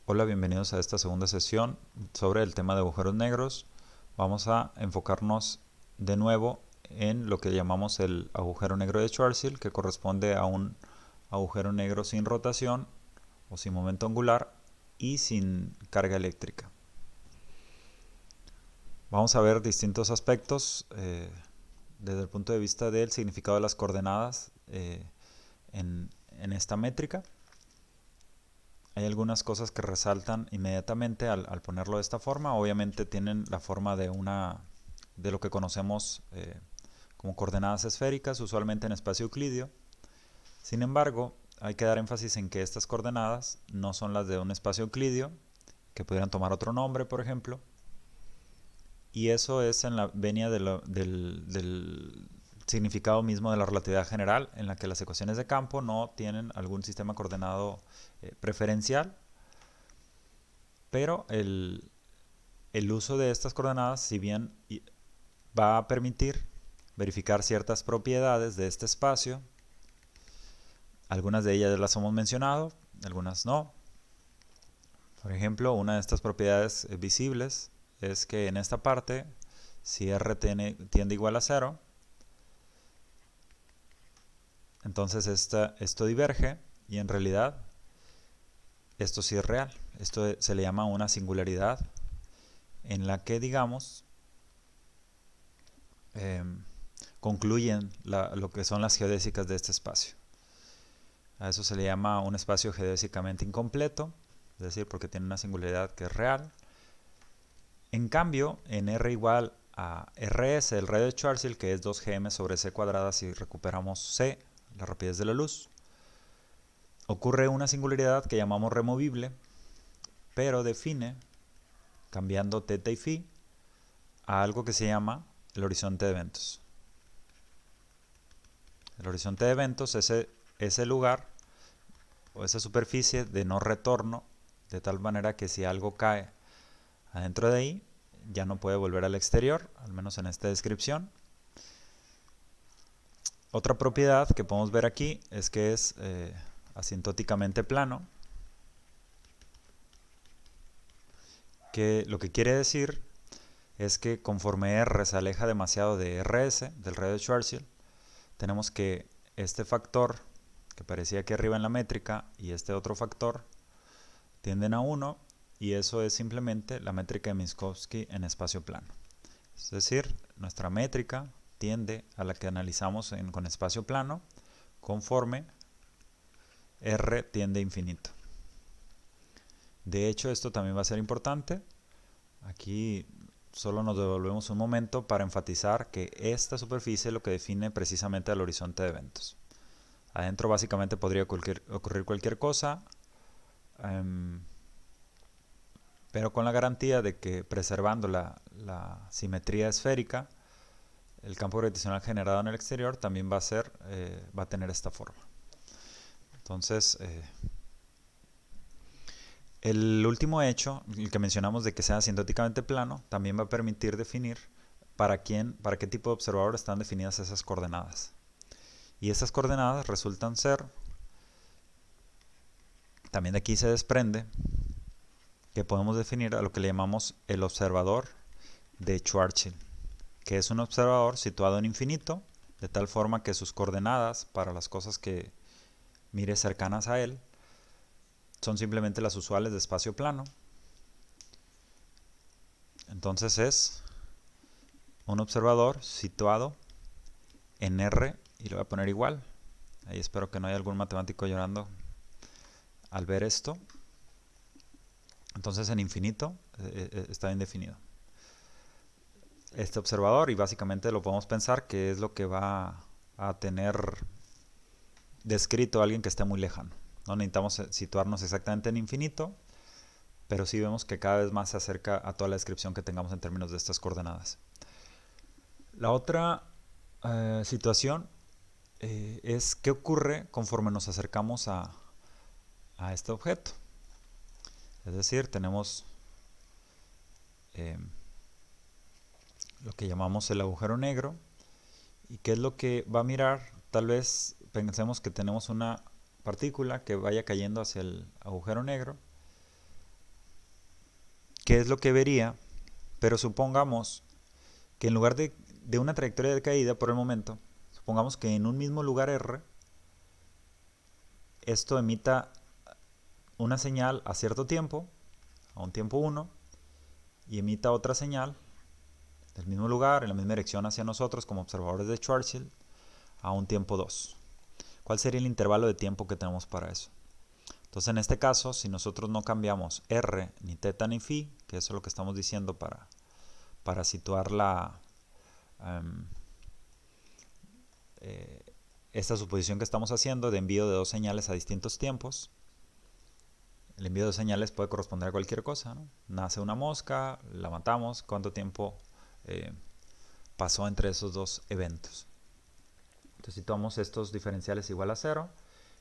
Hola, bienvenidos a esta segunda sesión sobre el tema de agujeros negros. Vamos a enfocarnos de nuevo en lo que llamamos el agujero negro de Schwarzschild, que corresponde a un agujero negro sin rotación o sin momento angular y sin carga eléctrica. Vamos a ver distintos aspectos desde el punto de vista del significado de las coordenadas en esta métrica. Hay algunas cosas que resaltan inmediatamente al ponerlo de esta forma. Obviamente tienen la forma de lo que conocemos como coordenadas esféricas, usualmente en espacio euclidio. Sin embargo, hay que dar énfasis en que estas coordenadas no son las de un espacio euclidio, que pudieran tomar otro nombre, por ejemplo. Y eso es en la venia del significado mismo de la relatividad general, en la que las ecuaciones de campo no tienen algún sistema coordenado preferencial, pero el uso de estas coordenadas, si bien va a permitir verificar ciertas propiedades de este espacio, algunas de ellas las hemos mencionado, algunas no. Por ejemplo, una de estas propiedades visibles es que en esta parte, si R tiende igual a 0, entonces esto diverge y en realidad esto sí es real. Esto se le llama una singularidad en la que, digamos, concluyen lo que son las geodésicas de este espacio. A eso se le llama un espacio geodésicamente incompleto, es decir, porque tiene una singularidad que es real. En cambio, en R igual a Rs, el radio de Schwarzschild, que es 2gm sobre c cuadrada si recuperamos c, la rapidez de la luz, ocurre una singularidad que llamamos removible, pero define, cambiando θ y φ, a algo que se llama el horizonte de eventos. El horizonte de eventos es ese lugar o esa superficie de no retorno, de tal manera que si algo cae adentro de ahí, ya no puede volver al exterior, al menos en esta descripción. Otra propiedad que podemos ver aquí es que es asintóticamente plano, que lo que quiere decir es que conforme R se aleja demasiado de Rs, del radio de Schwarzschild, tenemos que este factor que parecía aquí arriba en la métrica y este otro factor tienden a 1, y eso es simplemente la métrica de Minkowski en espacio plano. Es decir, nuestra métrica tiende a la que analizamos con espacio plano conforme R tiende a infinito. De hecho, esto también va a ser importante. Aquí solo nos devolvemos un momento para enfatizar que esta superficie es lo que define precisamente el horizonte de eventos. Adentro básicamente podría ocurrir cualquier cosa, pero con la garantía de que preservando la simetría esférica, el campo gravitacional generado en el exterior también va a tener esta forma. Entonces, el último hecho, el que mencionamos de que sea asintóticamente plano, también va a permitir definir para qué tipo de observador están definidas esas coordenadas. Y esas coordenadas resultan ser, también de aquí se desprende, que podemos definir a lo que le llamamos el observador de Schwarzschild, que es un observador situado en infinito, de tal forma que sus coordenadas para las cosas que mire cercanas a él son simplemente las usuales de espacio plano. Entonces es un observador situado en R, y lo voy a poner igual. Ahí espero que no haya algún matemático llorando al ver esto. Entonces en infinito está bien definido este observador, y básicamente lo podemos pensar que es lo que va a tener descrito alguien que esté muy lejano. No necesitamos situarnos exactamente en infinito, pero sí vemos que cada vez más se acerca a toda la descripción que tengamos en términos de estas coordenadas. La otra situación es qué ocurre conforme nos acercamos a este objeto. Es decir, tenemos lo que llamamos el agujero negro. ¿Y qué es lo que va a mirar? Tal vez pensemos que tenemos una partícula que vaya cayendo hacia el agujero negro, qué es lo que vería, pero supongamos que en lugar de una trayectoria de caída por el momento, supongamos que en un mismo lugar R, esto emita una señal a cierto tiempo, a un tiempo 1, y emita otra señal del mismo lugar, en la misma dirección hacia nosotros como observadores de Schwarzschild, a un tiempo 2. ¿Cuál sería el intervalo de tiempo que tenemos para eso? Entonces, en este caso, si nosotros no cambiamos R, ni teta, ni phi, que eso es lo que estamos diciendo para situar esta suposición que estamos haciendo de envío de dos señales a distintos tiempos. El envío de señales puede corresponder a cualquier cosa, ¿no? Nace una mosca, la matamos, ¿cuánto tiempo pasó entre esos dos eventos? Entonces situamos estos diferenciales igual a 0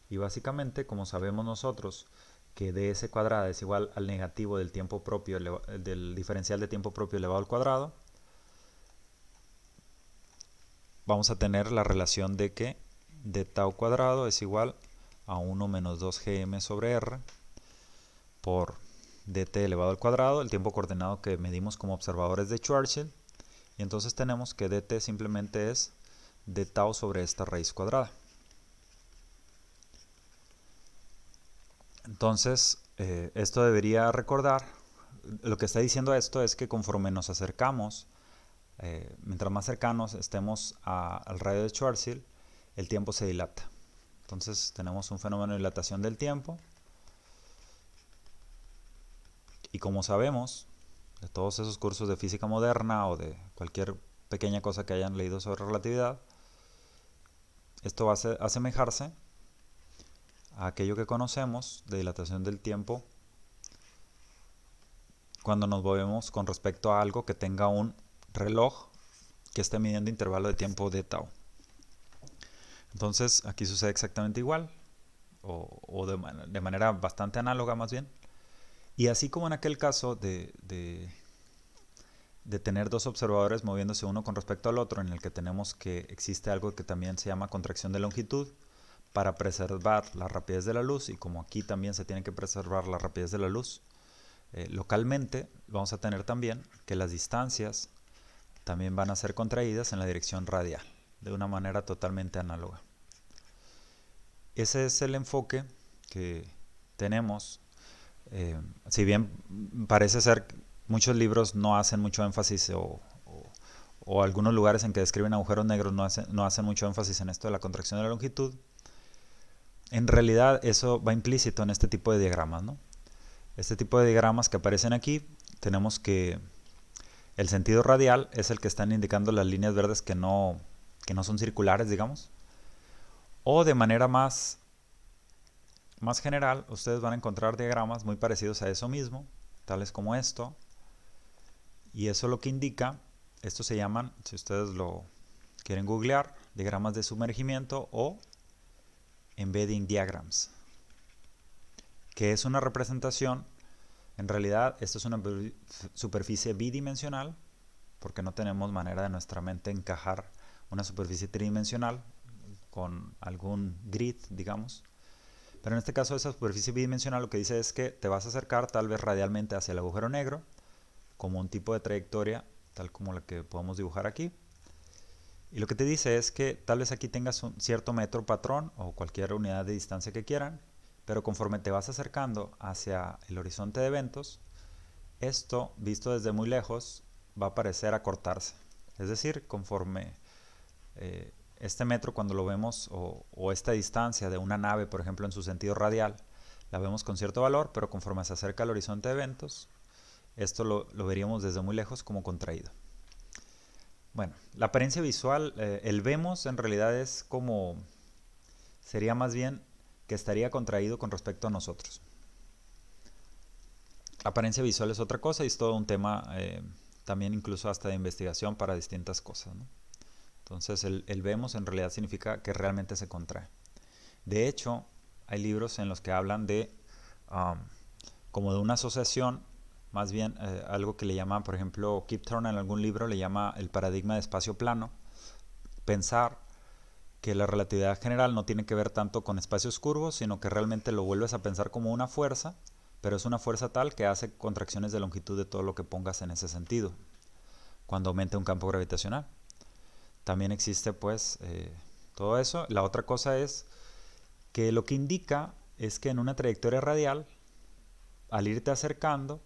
y básicamente, como sabemos nosotros que ds cuadrada es igual al negativo del tiempo propio, del diferencial de tiempo propio elevado al cuadrado, vamos a tener la relación de que d tau cuadrado es igual a 1 menos 2 gm sobre r por dt elevado al cuadrado, el tiempo coordenado que medimos como observadores de Schwarzschild, y entonces tenemos que dt simplemente es d tau sobre esta raíz cuadrada. Entonces, esto debería recordar, lo que está diciendo esto es que conforme nos acercamos, mientras más cercanos estemos al radio de Schwarzschild, el tiempo se dilata. Entonces tenemos un fenómeno de dilatación del tiempo, y como sabemos, de todos esos cursos de física moderna o de cualquier pequeña cosa que hayan leído sobre relatividad, esto va a asemejarse a aquello que conocemos de dilatación del tiempo cuando nos movemos con respecto a algo que tenga un reloj que esté midiendo intervalo de tiempo de tau. Entonces aquí sucede exactamente igual, o de manera bastante análoga más bien. Y así como en aquel caso de tener dos observadores moviéndose uno con respecto al otro, en el que tenemos que existe algo que también se llama contracción de longitud para preservar la rapidez de la luz, y como aquí también se tiene que preservar la rapidez de la luz, localmente vamos a tener también que las distancias también van a ser contraídas en la dirección radial, de una manera totalmente análoga. Ese es el enfoque que tenemos. Si bien parece ser que muchos libros no hacen mucho énfasis, o algunos lugares en que describen agujeros negros no hacen mucho énfasis en esto de la contracción de la longitud, en realidad eso va implícito en este tipo de diagramas, ¿no? Este tipo de diagramas que aparecen aquí, tenemos que el sentido radial es el que están indicando las líneas verdes que no son circulares, digamos. O de manera más general, ustedes van a encontrar diagramas muy parecidos a eso mismo, tales como esto. Y eso lo que indica, estos se llaman, si ustedes lo quieren googlear, diagramas de sumergimiento o embedding diagrams, que es una representación. En realidad, esto es una superficie bidimensional, porque no tenemos manera de nuestra mente encajar una superficie tridimensional con algún grid, digamos. Pero en este caso, esa superficie bidimensional lo que dice es que te vas a acercar tal vez radialmente hacia el agujero negro, como un tipo de trayectoria, tal como la que podemos dibujar aquí. Y lo que te dice es que tal vez aquí tengas un cierto metro patrón o cualquier unidad de distancia que quieran, pero conforme te vas acercando hacia el horizonte de eventos, esto, visto desde muy lejos, va a parecer acortarse. Es decir, conforme este metro, cuando lo vemos, o esta distancia de una nave, por ejemplo, en su sentido radial, la vemos con cierto valor, pero conforme se acerca al horizonte de eventos, esto lo veríamos desde muy lejos como contraído. Bueno, la apariencia visual, el vemos en realidad es como, sería más bien que estaría contraído con respecto a nosotros. La apariencia visual es otra cosa y es todo un tema también incluso hasta de investigación para distintas cosas, ¿no? Entonces el vemos en realidad significa que realmente se contrae. De hecho, hay libros en los que hablan de como de una asociación, más bien algo que le llama, por ejemplo, Kip Thorne en algún libro le llama el paradigma de espacio plano. Pensar que la relatividad general no tiene que ver tanto con espacios curvos, sino que realmente lo vuelves a pensar como una fuerza, pero es una fuerza tal que hace contracciones de longitud de todo lo que pongas en ese sentido, cuando aumente un campo gravitacional. También existe pues todo eso. La otra cosa es que lo que indica es que en una trayectoria radial, al irte acercando,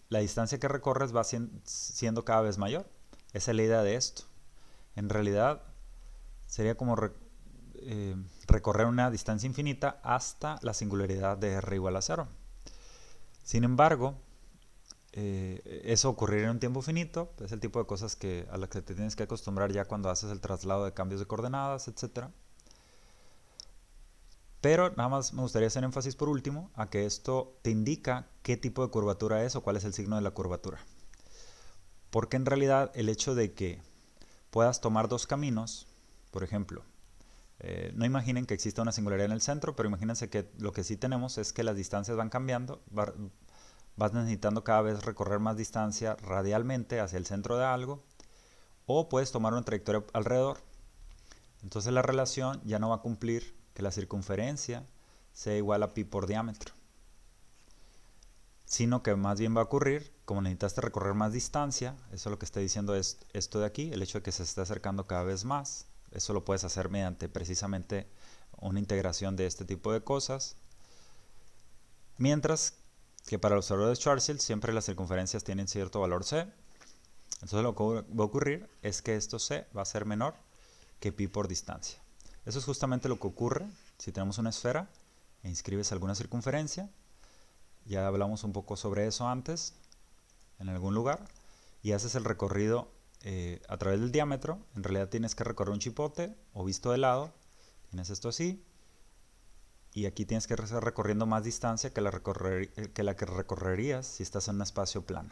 la distancia que recorres va siendo cada vez mayor. Esa es la idea de esto. En realidad sería como recorrer una distancia infinita hasta la singularidad de r igual a 0. Sin embargo, eso ocurriría en un tiempo finito. Es el tipo de cosas a las que te tienes que acostumbrar ya cuando haces el traslado de cambios de coordenadas, etc. Pero nada más me gustaría hacer énfasis por último a que esto te indica qué tipo de curvatura es o cuál es el signo de la curvatura. Porque en realidad el hecho de que puedas tomar dos caminos, por ejemplo, no imaginen que exista una singularidad en el centro, pero imagínense que lo que sí tenemos es que las distancias van cambiando, vas necesitando cada vez recorrer más distancia radialmente hacia el centro de algo, o puedes tomar una trayectoria alrededor. Entonces la relación ya no va a cumplir que la circunferencia sea igual a pi por diámetro, sino que más bien va a ocurrir, como necesitaste recorrer más distancia, eso lo que está diciendo es esto de aquí, el hecho de que se esté acercando cada vez más. Eso lo puedes hacer mediante precisamente una integración de este tipo de cosas. Mientras que para los observadores de Schwarzschild siempre las circunferencias tienen cierto valor c. Entonces lo que va a ocurrir es que esto c va a ser menor que pi por distancia. Eso es justamente lo que ocurre si tenemos una esfera e inscribes alguna circunferencia. Ya hablamos un poco sobre eso antes, en algún lugar, y haces el recorrido a través del diámetro. En realidad tienes que recorrer un chipote, o visto de lado, tienes esto así, y aquí tienes que estar recorriendo más distancia que la que recorrerías si estás en un espacio plano.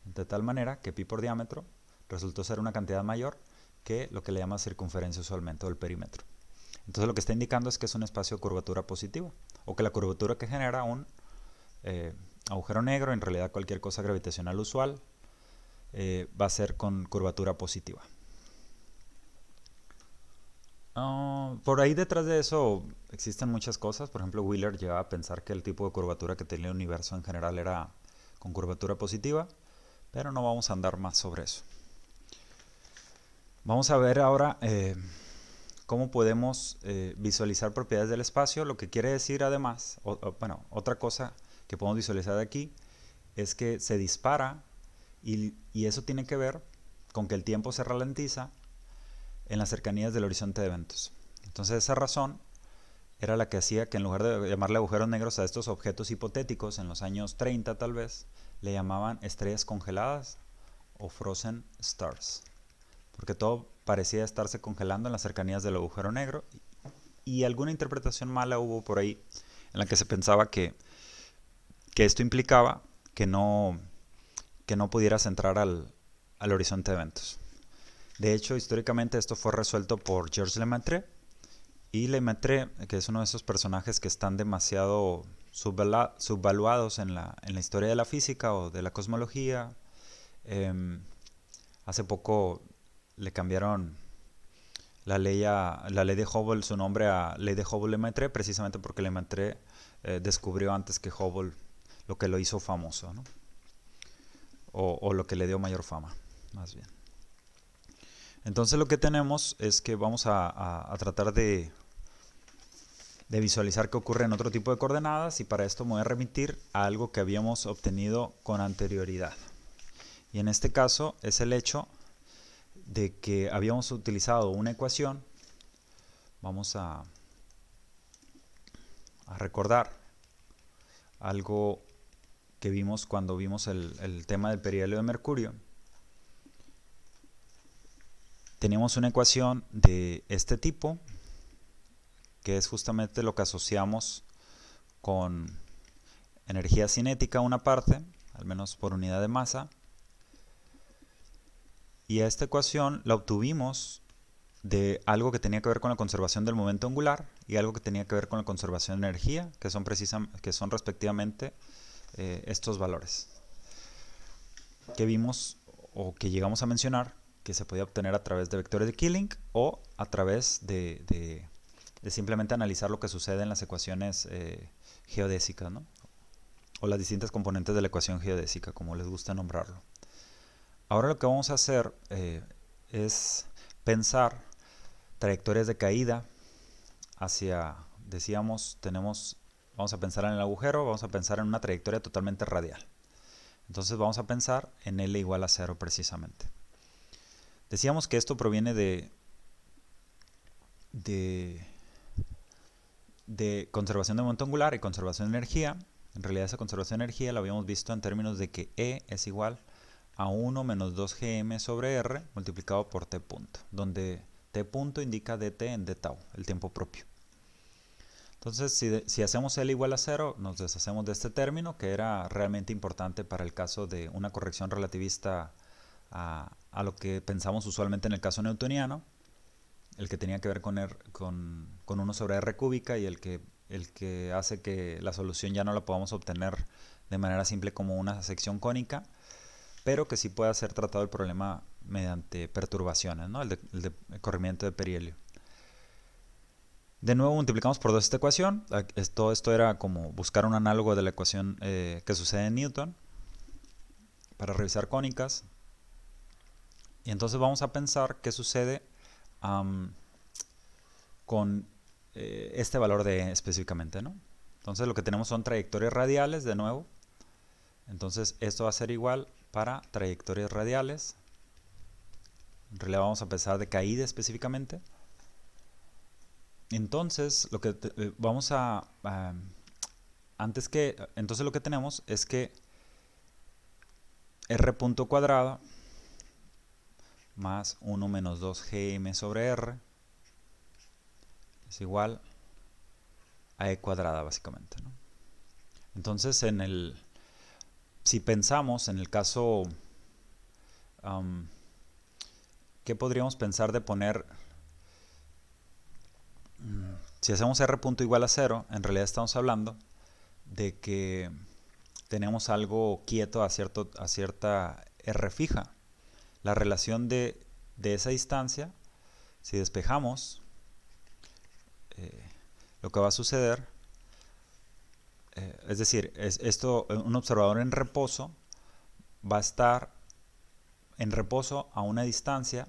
De tal manera que pi por diámetro resultó ser una cantidad mayor que lo que le llamas circunferencia usualmente, o el perímetro. Entonces lo que está indicando es que es un espacio de curvatura positiva, o que la curvatura que genera un agujero negro, en realidad cualquier cosa gravitacional usual, va a ser con curvatura positiva. Por ahí detrás de eso existen muchas cosas. Por ejemplo, Wheeler llegaba a pensar que el tipo de curvatura que tenía el universo en general era con curvatura positiva, pero no vamos a andar más sobre eso. Vamos a ver ahora cómo podemos visualizar propiedades del espacio, lo que quiere decir además, bueno, otra cosa que podemos visualizar de aquí es que se dispara y eso tiene que ver con que el tiempo se ralentiza en las cercanías del horizonte de eventos. Entonces esa razón era la que hacía que en lugar de llamarle agujeros negros a estos objetos hipotéticos en los años 30 tal vez, le llamaban estrellas congeladas o frozen stars, porque todo parecía estarse congelando en las cercanías del agujero negro, y alguna interpretación mala hubo por ahí en la que se pensaba que esto implicaba que no pudieras entrar al horizonte de eventos. De hecho, históricamente esto fue resuelto por Georges Lemaitre, y Lemaitre, que es uno de esos personajes que están demasiado subvaluados en la historia de la física o de la cosmología. Hace poco le cambiaron la ley de Hubble, su nombre a ley de Hubble-Lemaitre, precisamente porque Lemaitre descubrió antes que Hubble lo que lo hizo famoso, ¿no? O lo que le dio mayor fama, más bien. Entonces lo que tenemos es que vamos a tratar de visualizar qué ocurre en otro tipo de coordenadas, y para esto me voy a remitir a algo que habíamos obtenido con anterioridad. Y en este caso es el hecho de que habíamos utilizado una ecuación. Vamos a recordar algo que vimos cuando vimos el tema del perihelio de mercurio. Teníamos una ecuación de este tipo, que es justamente lo que asociamos con energía cinética una parte, al menos por unidad de masa. Y esta ecuación la obtuvimos de algo que tenía que ver con la conservación del momento angular y algo que tenía que ver con la conservación de energía, que son respectivamente estos valores que vimos o que llegamos a mencionar que se podía obtener a través de vectores de Killing o a través de simplemente analizar lo que sucede en las ecuaciones geodésicas, ¿no? O las distintas componentes de la ecuación geodésica, como les gusta nombrarlo. Ahora lo que vamos a hacer es pensar trayectorias de caída hacia, decíamos, vamos a pensar en el agujero, vamos a pensar en una trayectoria totalmente radial. Entonces vamos a pensar en L igual a 0 precisamente. Decíamos que esto proviene de conservación de momento angular y conservación de energía. En realidad esa conservación de energía la habíamos visto en términos de que E es igual a 1 menos 2gm sobre R multiplicado por t punto, donde t punto indica dt en d tau, el tiempo propio. Entonces, si hacemos L igual a 0, nos deshacemos de este término, que era realmente importante para el caso de una corrección relativista a lo que pensamos usualmente en el caso newtoniano, el que tenía que ver con 1 sobre R cúbica y el que hace que la solución ya no la podamos obtener de manera simple como una sección cónica, pero que sí pueda ser tratado el problema mediante perturbaciones, ¿no? el de corrimiento de perihelio. De nuevo multiplicamos por 2 esta ecuación. Todo esto era como buscar un análogo de la ecuación que sucede en Newton para revisar cónicas. Y entonces vamos a pensar qué sucede con este valor de E específicamente, ¿no? Entonces lo que tenemos son trayectorias radiales de nuevo. Entonces esto va a ser igual para trayectorias radiales. En realidad vamos a pensar de caída específicamente. Entonces lo que vamos a entonces lo que tenemos es que R punto cuadrado más 1 menos 2gm sobre R es igual a E cuadrada básicamente, ¿no? Entonces si pensamos en el caso, ¿qué podríamos pensar de poner? Si hacemos R punto igual a 0, en realidad estamos hablando de que tenemos algo quieto a cierta R fija. La relación de esa distancia, si despejamos, lo que va a suceder, es decir, un observador en reposo va a estar en reposo a una distancia,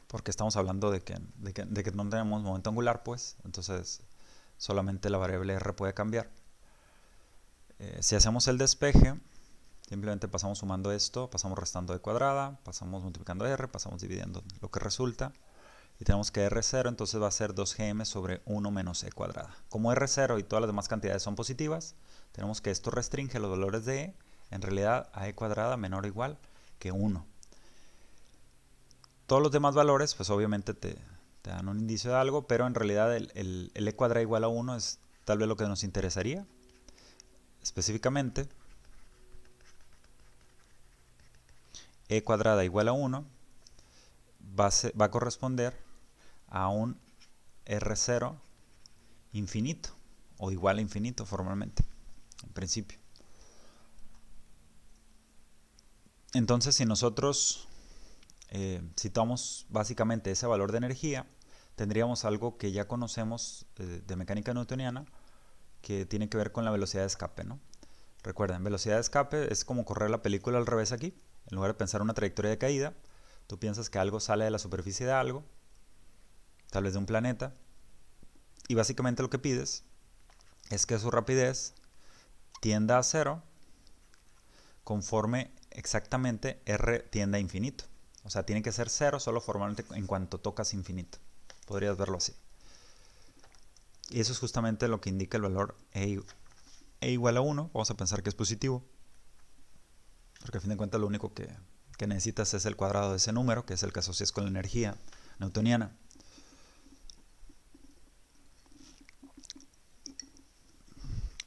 porque estamos hablando de que no tenemos momento angular, pues, entonces solamente la variable R puede cambiar. Si hacemos el despeje, simplemente pasamos sumando esto, pasamos restando E cuadrada, pasamos multiplicando R, pasamos dividiendo lo que resulta. Y tenemos que R0 entonces va a ser 2gm sobre 1 menos E cuadrada. Como R0 y todas las demás cantidades son positivas, tenemos que esto restringe los valores de E, en realidad a E cuadrada menor o igual que 1. Todos los demás valores, pues obviamente te dan un indicio de algo, pero en realidad el E cuadrada igual a 1 es tal vez lo que nos interesaría. Específicamente, E cuadrada igual a 1 va a corresponder a un R0 infinito o igual a infinito formalmente, en principio. Entonces, si nosotros citamos básicamente ese valor de energía, tendríamos algo que ya conocemos de mecánica newtoniana, que tiene que ver con la velocidad de escape, ¿no? Recuerden, velocidad de escape es como correr la película al revés aquí. En lugar de pensar una trayectoria de caída, tú piensas que algo sale de la superficie de algo, tal vez de un planeta, y básicamente lo que pides es que su rapidez tienda a 0 conforme exactamente R tiende a infinito. O sea, tiene que ser 0 solo formalmente en cuanto tocas infinito. Podrías verlo así. Y eso es justamente lo que indica el valor E igual a 1. Vamos a pensar que es positivo, porque a fin de cuentas lo único que necesitas es el cuadrado de ese número, que es el que asocias con la energía newtoniana.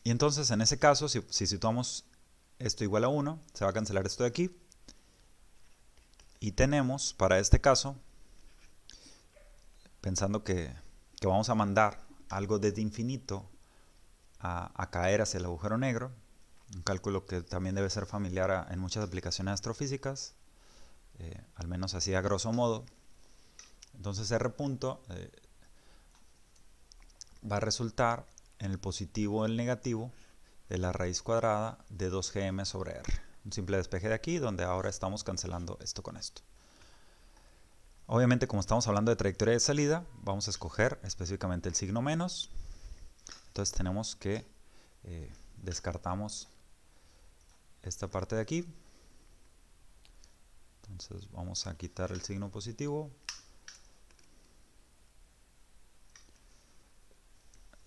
Y entonces en ese caso, si situamos esto igual a 1, se va a cancelar esto de aquí. Y tenemos, para este caso, pensando que vamos a mandar algo desde infinito a caer hacia el agujero negro, un cálculo que también debe ser familiar en muchas aplicaciones astrofísicas, al menos así a grosso modo. Entonces R punto va a resultar en el positivo o el negativo de la raíz cuadrada de 2gm sobre r. Un simple despeje de aquí, donde ahora estamos cancelando esto con esto. Obviamente, como estamos hablando de trayectoria de salida, vamos a escoger específicamente el signo menos. Entonces tenemos que descartamos esta parte de aquí. Entonces vamos a quitar el signo positivo.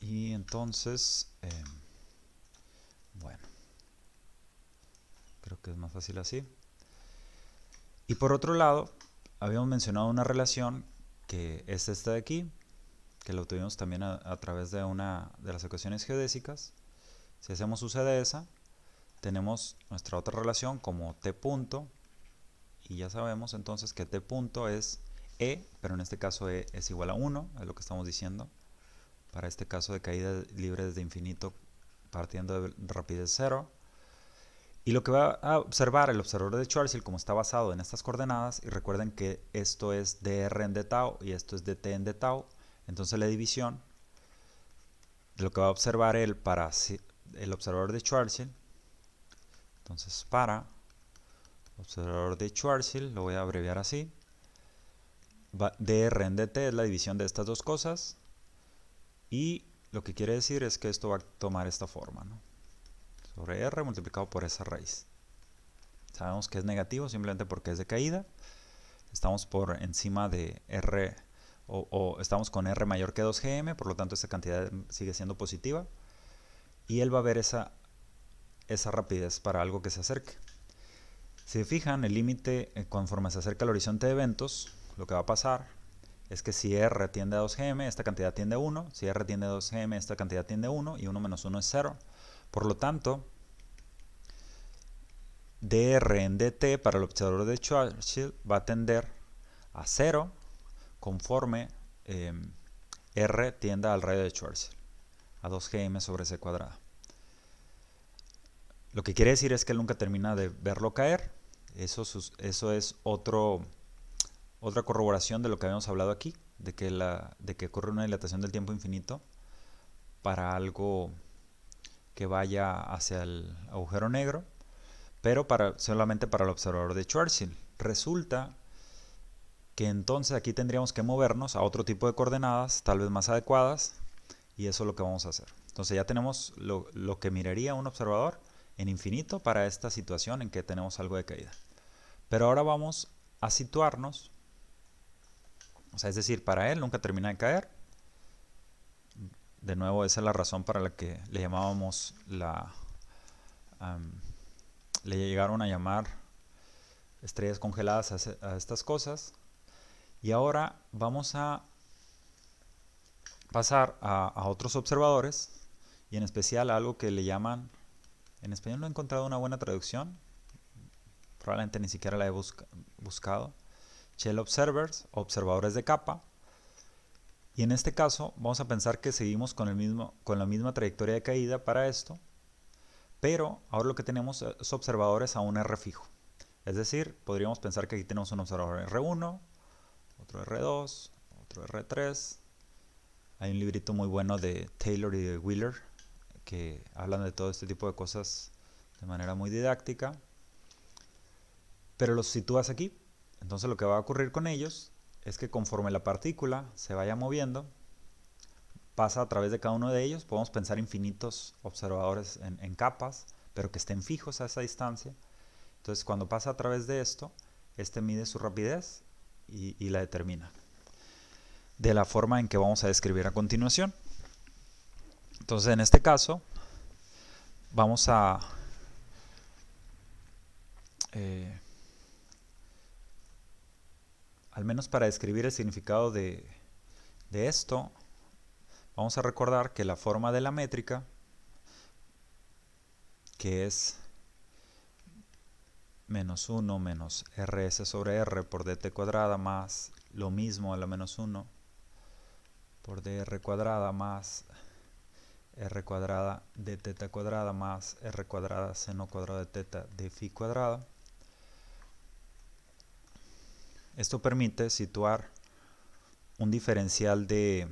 Y entonces, bueno, creo que es más fácil así. Y por otro lado, habíamos mencionado una relación que es esta de aquí, que lo obtuvimos también a través de una de las ecuaciones geodésicas. Si hacemos uso de esa, tenemos nuestra otra relación como t punto, y ya sabemos entonces que t punto es e, pero en este caso e es igual a 1, es lo que estamos diciendo, para este caso de caída libre desde infinito partiendo de rapidez 0. Y lo que va a observar el observador de Schwarzschild, como está basado en estas coordenadas, y recuerden que esto es dr en d tau y esto es dt en d tau, entonces la división de lo que va a observar él para el observador de Schwarzschild, entonces para observador de Schwarzschild, lo voy a abreviar así, dr en dt es la división de estas dos cosas, y lo que quiere decir es que esto va a tomar esta forma, ¿no? Sobre r multiplicado por esa raíz. Sabemos que es negativo simplemente porque es de caída. Estamos por encima de r, o estamos con r mayor que 2gm, por lo tanto esta cantidad sigue siendo positiva. Y él va a ver esa rapidez para algo que se acerque. Si se fijan, el límite conforme se acerca al horizonte de eventos, lo que va a pasar es que si r tiende a 2gm, esta cantidad tiende a 1. Si r tiende a 2gm, esta cantidad tiende a 1. Y 1 menos 1 es 0. Por lo tanto, dr en dt para el observador de Schwarzschild va a tender a 0 conforme r tienda al radio de Schwarzschild, a 2gm sobre c cuadrada. Lo que quiere decir es que él nunca termina de verlo caer. Eso es otra corroboración de lo que habíamos hablado aquí, de que ocurre una dilatación del tiempo infinito para algo que vaya hacia el agujero negro, pero solamente para el observador de Schwarzschild. Resulta que entonces aquí tendríamos que movernos a otro tipo de coordenadas, tal vez más adecuadas, y eso es lo que vamos a hacer. Entonces ya tenemos lo que miraría un observador en infinito para esta situación en que tenemos algo de caída. Pero ahora vamos a situarnos, o sea, es decir, para él nunca termina de caer. De nuevo, esa es la razón para la que le llamábamos le llegaron a llamar estrellas congeladas a estas cosas. Y ahora vamos a pasar a otros observadores, y en especial a algo que le llaman, en español no he encontrado una buena traducción, probablemente ni siquiera la he buscado, Shell Observers, observadores de capa. Y en este caso vamos a pensar que seguimos con la misma trayectoria de caída para esto, pero ahora lo que tenemos es observadores a un R fijo. Es decir, podríamos pensar que aquí tenemos un observador R1, otro R2, otro R3. Hay un librito muy bueno de Taylor y de Wheeler que hablan de todo este tipo de cosas de manera muy didáctica. Pero los sitúas aquí. Entonces lo que va a ocurrir con ellos es que conforme la partícula se vaya moviendo, pasa a través de cada uno de ellos. Podemos pensar infinitos observadores en capas, pero que estén fijos a esa distancia. Entonces cuando pasa a través de esto, este mide su rapidez y la determina de la forma en que vamos a describir a continuación. Entonces en este caso vamos a al menos para describir el significado de esto, vamos a recordar que la forma de la métrica, que es menos 1 menos rs sobre r por dt cuadrada más lo mismo a la menos 1 por dr cuadrada más r cuadrada de teta cuadrada más r cuadrada seno cuadrado de teta de phi cuadrada. Esto permite situar un diferencial de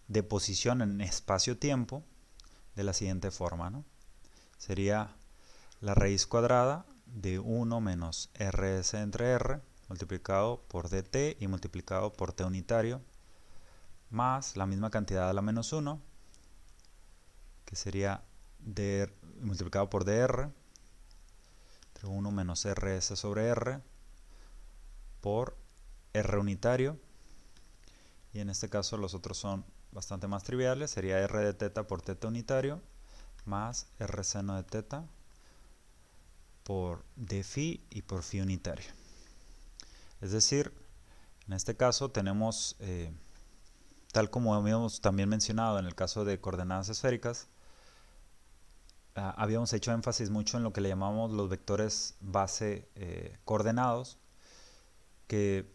de posición en espacio-tiempo de la siguiente forma, ¿no? Sería la raíz cuadrada de 1 menos rs entre r multiplicado por dt y multiplicado por t unitario más la misma cantidad a la menos 1, que sería d multiplicado por dr, entre 1 menos rs sobre r por r unitario, y en este caso los otros son bastante más triviales, sería r de teta por teta unitario más r seno de teta por d phi y por phi unitario. Es decir, en este caso tenemos, tal como habíamos también mencionado en el caso de coordenadas esféricas, habíamos hecho énfasis mucho en lo que le llamamos los vectores base coordenados, que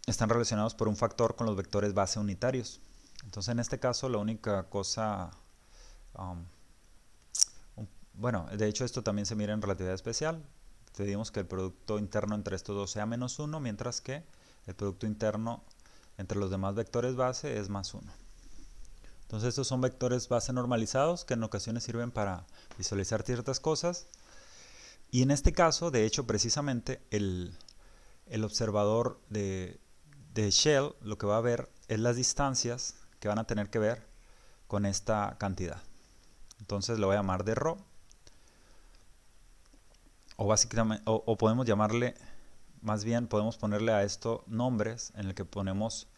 están relacionados por un factor con los vectores base unitarios. Entonces en este caso la única cosa, bueno, de hecho esto también se mira en relatividad especial. Pedimos que el producto interno entre estos dos sea menos 1, mientras que el producto interno entre los demás vectores base es más 1. Entonces estos son vectores base normalizados que en ocasiones sirven para visualizar ciertas cosas. Y en este caso, de hecho, precisamente el observador de Shell lo que va a ver es las distancias que van a tener que ver con esta cantidad. Entonces lo voy a llamar de ρ. O básicamente, o podemos llamarle, más bien podemos ponerle a esto nombres en el que ponemos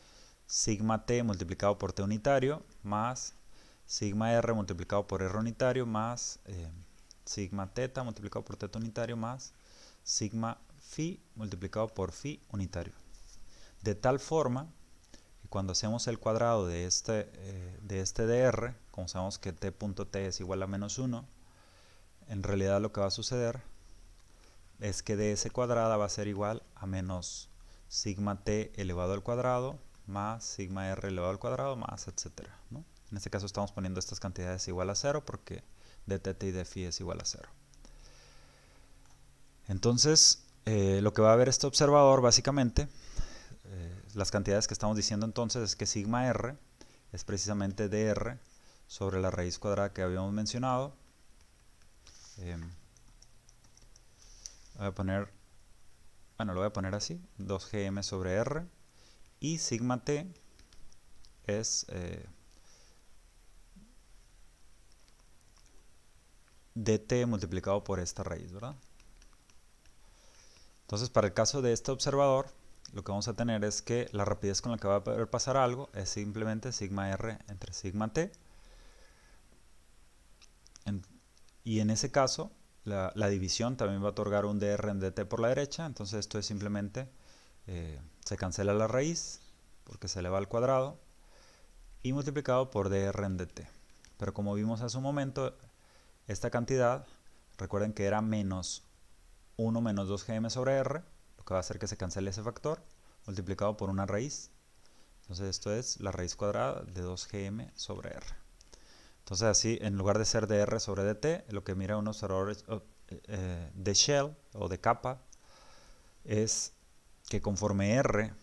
sigma t multiplicado por t unitario más sigma r multiplicado por r unitario más sigma teta multiplicado por teta unitario más sigma phi multiplicado por phi unitario. De tal forma que cuando hacemos el cuadrado de este dr, como sabemos que t.t es igual a menos 1, en realidad lo que va a suceder es que ds cuadrada va a ser igual a menos sigma t elevado al cuadrado más sigma r elevado al cuadrado más etcétera, ¿no? En este caso estamos poniendo estas cantidades igual a 0 porque dtt y dφ es igual a 0. Entonces lo que va a ver este observador básicamente, las cantidades que estamos diciendo entonces es que sigma r es precisamente dr sobre la raíz cuadrada que habíamos mencionado. Voy a poner, bueno, lo voy a poner así, 2gm sobre r, y sigma t es dt multiplicado por esta raíz, ¿verdad? Entonces, para el caso de este observador, lo que vamos a tener es que la rapidez con la que va a poder pasar algo es simplemente sigma r entre sigma t. Y en ese caso, la división también va a otorgar un dr en dt por la derecha. Entonces esto es simplemente, se cancela la raíz porque se eleva al cuadrado y multiplicado por dr en dt. Pero como vimos hace un momento, esta cantidad, recuerden que era menos 1 menos 2gm sobre r, lo que va a hacer que se cancele ese factor, multiplicado por una raíz. Entonces esto es la raíz cuadrada de 2gm sobre r. Entonces así, en lugar de ser dr sobre dt, lo que mira un observador de Shell o de capa es que conforme r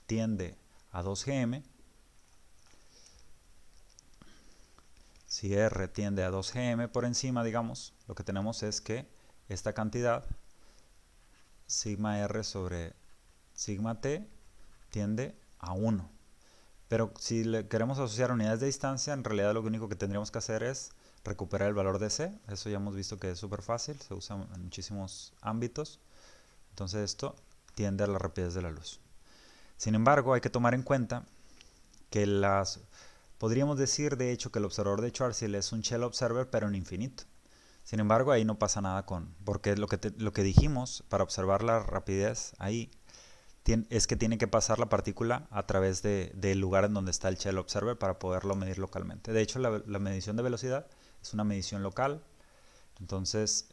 tiende a 2gm, si r tiende a 2gm por encima, digamos, lo que tenemos es que esta cantidad, sigma r sobre sigma t, tiende a 1. Pero si le queremos asociar unidades de distancia, en realidad lo único que tendríamos que hacer es recuperar el valor de c. Eso ya hemos visto que es súper fácil, se usa en muchísimos ámbitos. Entonces esto tiende a la rapidez de la luz. Sin embargo, hay que tomar en cuenta que podríamos decir de hecho que el observador de Schwarzschild es un Shell Observer pero en infinito. Sin embargo, ahí no pasa nada porque lo que dijimos para observar la rapidez ahí es que tiene que pasar la partícula a través del lugar en donde está el Shell Observer para poderlo medir localmente. De hecho, la medición de velocidad es una medición local. Entonces,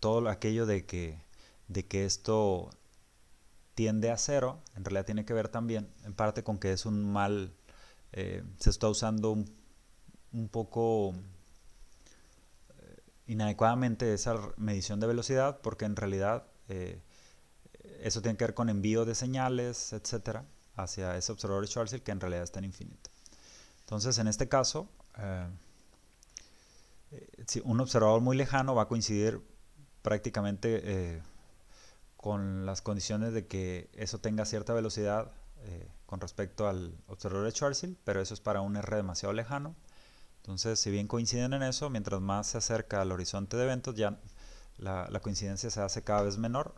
todo aquello de que esto tiende a 0, en realidad tiene que ver también, en parte, con que es un mal, se está usando un poco inadecuadamente esa medición de velocidad, porque en realidad eso tiene que ver con envío de señales, etcétera, hacia ese observador de Schwarzschild que en realidad está en infinito. Entonces, en este caso, si un observador muy lejano va a coincidir prácticamente con las condiciones de que eso tenga cierta velocidad con respecto al observador de Schwarzschild, pero eso es para un R demasiado lejano. Entonces, si bien coinciden en eso, mientras más se acerca al horizonte de eventos, ya la coincidencia se hace cada vez menor,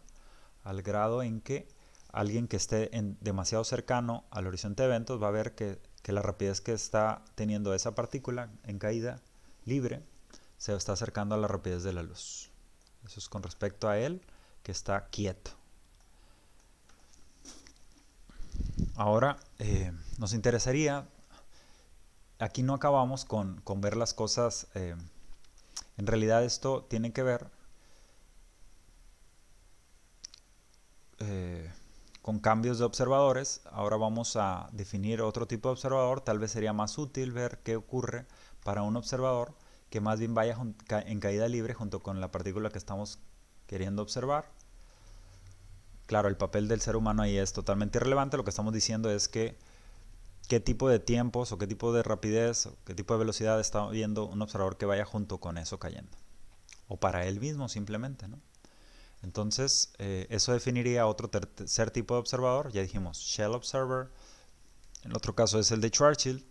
al grado en que alguien que esté demasiado cercano al horizonte de eventos va a ver que la rapidez que está teniendo esa partícula en caída libre se está acercando a la rapidez de la luz. Eso es con respecto a él, que está quieto. Ahora nos interesaría, aquí no acabamos con ver las cosas, en realidad esto tiene que ver con cambios de observadores. Ahora vamos a definir otro tipo de observador. Tal vez sería más útil ver qué ocurre para un observador que más bien vaya en caída libre junto con la partícula que estamos queriendo observar. Claro, el papel del ser humano ahí es totalmente irrelevante. Lo que estamos diciendo es que qué tipo de tiempos o qué tipo de rapidez o qué tipo de velocidad está viendo un observador que vaya junto con eso cayendo. O para él mismo simplemente, ¿no? Entonces, eso definiría otro tercer tipo de observador. Ya dijimos Shell Observer. El otro caso es el de Schwarzschild,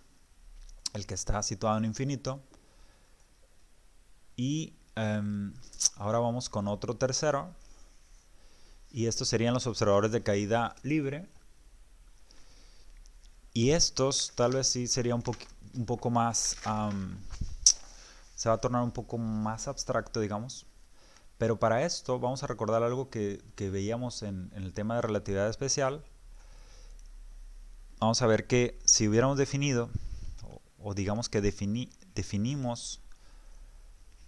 el que está situado en infinito. Y ahora vamos con otro tercero. Y estos serían los observadores de caída libre. Y estos tal vez sí sería un poco más... se va a tornar un poco más abstracto, digamos. Pero para esto vamos a recordar algo que veíamos en el tema de relatividad especial. Vamos a ver que si hubiéramos definido, o digamos que definimos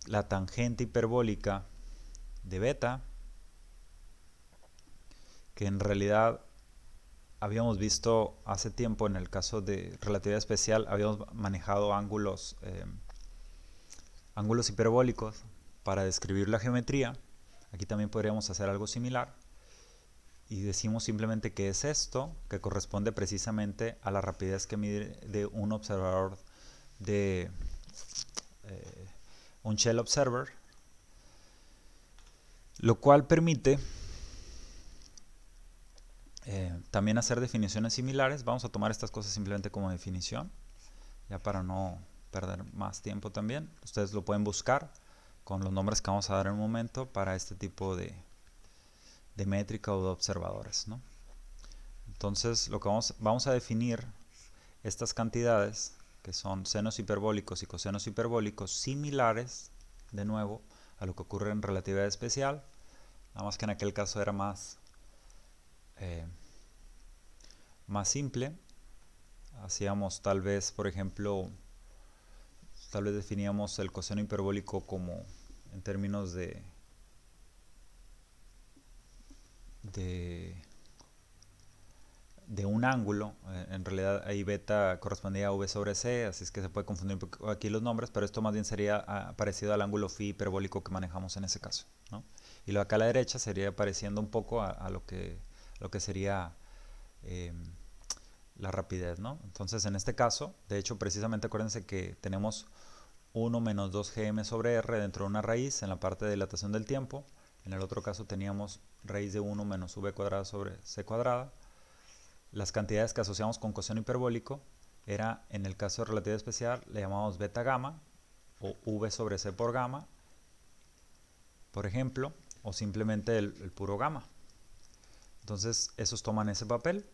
la tangente hiperbólica de beta, que en realidad habíamos visto hace tiempo en el caso de relatividad especial, habíamos manejado ángulos hiperbólicos para describir la geometría. Aquí también podríamos hacer algo similar. Y decimos simplemente que es esto, que corresponde precisamente a la rapidez que mide de un observador de un Shell Observer, lo cual permite también hacer definiciones similares. Vamos a tomar estas cosas simplemente como definición, ya para no perder más tiempo también. Ustedes lo pueden buscar con los nombres que vamos a dar en un momento para este tipo de métrica o de observadores, ¿no? Entonces, lo que vamos a definir estas cantidades, que son senos hiperbólicos y cosenos hiperbólicos, similares, de nuevo, a lo que ocurre en relatividad especial, nada más que en aquel caso era más simple. Hacíamos tal vez, por ejemplo, tal vez definíamos el coseno hiperbólico como en términos de un ángulo. En realidad ahí beta correspondía a v sobre c, así es que se puede confundir un poco aquí los nombres, pero esto más bien sería parecido al ángulo phi hiperbólico que manejamos en ese caso, ¿no? Y lo de acá a la derecha sería pareciendo un poco a lo que sería la rapidez, ¿no? Entonces en este caso, de hecho precisamente acuérdense que tenemos 1 menos 2gm sobre r dentro de una raíz en la parte de dilatación del tiempo. En el otro caso teníamos raíz de 1 menos v cuadrada sobre c cuadrada. Las cantidades que asociamos con coseno hiperbólico era, en el caso de relatividad especial, le llamamos beta gamma o v sobre c por gamma, por ejemplo, o simplemente el puro gamma. Entonces esos toman ese papel.